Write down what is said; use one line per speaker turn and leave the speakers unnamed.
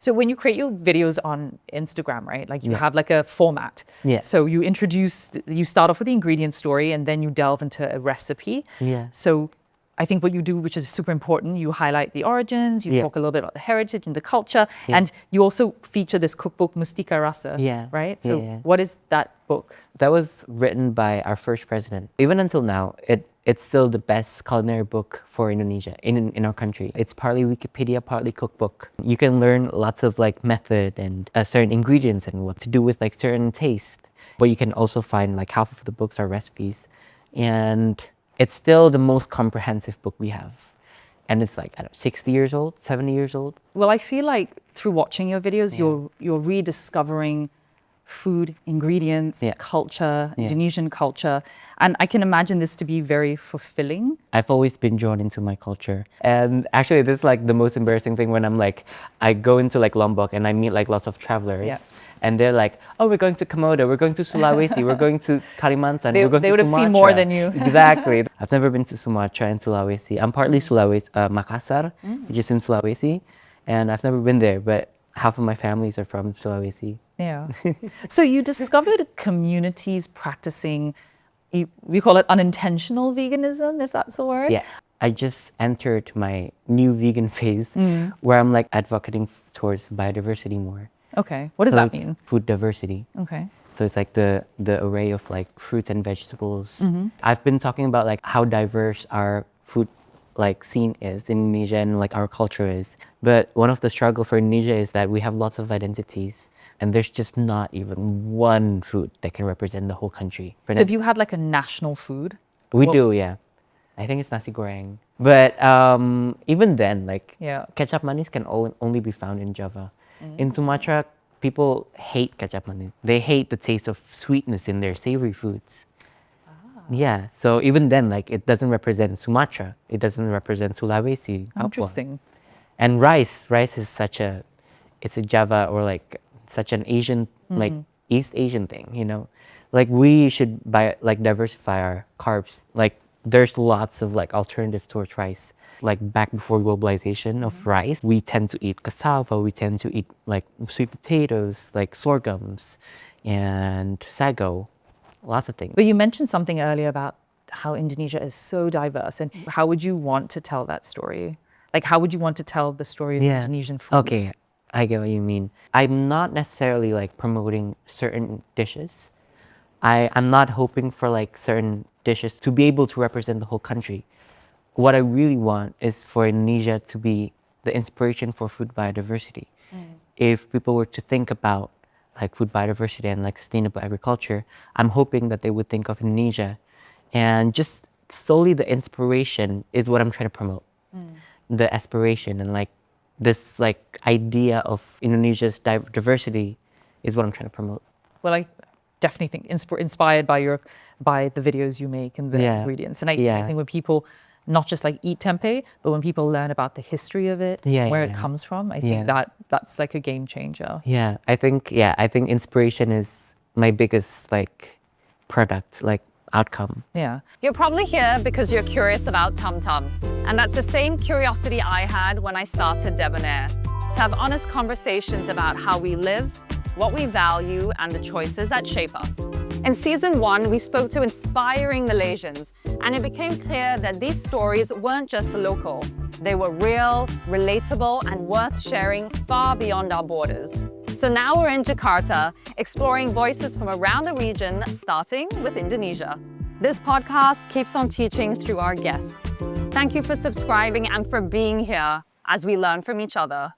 So when you create your videos on Instagram, right? Like you have like a format.
Yeah.
So you start off with the ingredient story and then you delve into a recipe.
Yeah.
So I think what you do, which is super important, you highlight the origins, you talk a little bit about the heritage and the culture, and you also feature this cookbook, Mustika Rasa, right? So what is that book?
That was written by our first president. Even until now, it's still the best culinary book for Indonesia, in our country. It's partly Wikipedia, partly cookbook. You can learn lots of like method and certain ingredients and what to do with like certain taste. But you can also find like half of the books are recipes. And it's still the most comprehensive book we have. And it's like, I don't know, 60 years old, 70 years old.
Well, I feel like through watching your videos, you're rediscovering food, ingredients, culture, Indonesian culture. And I can imagine this to be very fulfilling.
I've always been drawn into my culture. And actually, this is like the most embarrassing thing when I'm like, I go into like Lombok and I meet like lots of travelers. And they're like, oh, we're going to Komodo, we're going to Sulawesi, we're going to Kalimantan, we're going to Sumatra.
They would have seen more than you.
Exactly. I've never been to Sumatra and Sulawesi. I'm partly Sulawesi, Makassar, which is in Sulawesi. And I've never been there, but half of my families are from Sulawesi.
Yeah. So you discovered communities practicing, we call it unintentional veganism, if that's a word.
Yeah. I just entered my new vegan phase where I'm like advocating towards biodiversity more.
Okay. What does that mean?
Food diversity.
Okay.
So it's like the array of like fruits and vegetables. I've been talking about like how diverse our food like scene is in Indonesia and like our culture is. But one of the struggle for Indonesia is that we have lots of identities and there's just not even one food that can represent the whole country.
So if you had like a national food?
We do, yeah. I think it's nasi goreng. But even then, like kecap manis can only be found in Java. In Sumatra, people hate kecap manis. They hate the taste of sweetness in their savory foods. Yeah, so even then, like it doesn't represent Sumatra. It doesn't represent Sulawesi.
Interesting.
And rice is it's a Java or like such an Asian, like East Asian thing, you know? Like we should diversify our carbs. Like there's lots of like alternatives towards rice. Like back before globalization of rice, we tend to eat cassava, we tend to eat like sweet potatoes, like sorghums and sago. Lots of things.
But you mentioned something earlier about how Indonesia is so diverse, and how would you want to tell that story? Like, how would you want to tell the story of Indonesian food?
Okay, I get what you mean. I'm not necessarily like promoting certain dishes. I'm not hoping for like certain dishes to be able to represent the whole country. What I really want is for Indonesia to be the inspiration for food biodiversity. If people were to think about like food biodiversity and like sustainable agriculture, I'm hoping that they would think of Indonesia, and just solely the inspiration is what I'm trying to promote. The aspiration and like this like idea of Indonesia's diversity is what I'm trying to promote.
Well, I definitely think inspired by the videos you make and the ingredients. And I think when people not just like eat tempeh, but when people learn about the history of it, where it comes from, I think that's like a game changer.
I think inspiration is my biggest like product, like outcome.
Yeah. You're probably here because you're curious about TamTam. And that's the same curiosity I had when I started Debonair, to have honest conversations about how we live, what we value, and the choices that shape us. In season 1, we spoke to inspiring Malaysians, and it became clear that these stories weren't just local. They were real, relatable, and worth sharing far beyond our borders. So now we're in Jakarta, exploring voices from around the region, starting with Indonesia. This podcast keeps on teaching through our guests. Thank you for subscribing and for being here as we learn from each other.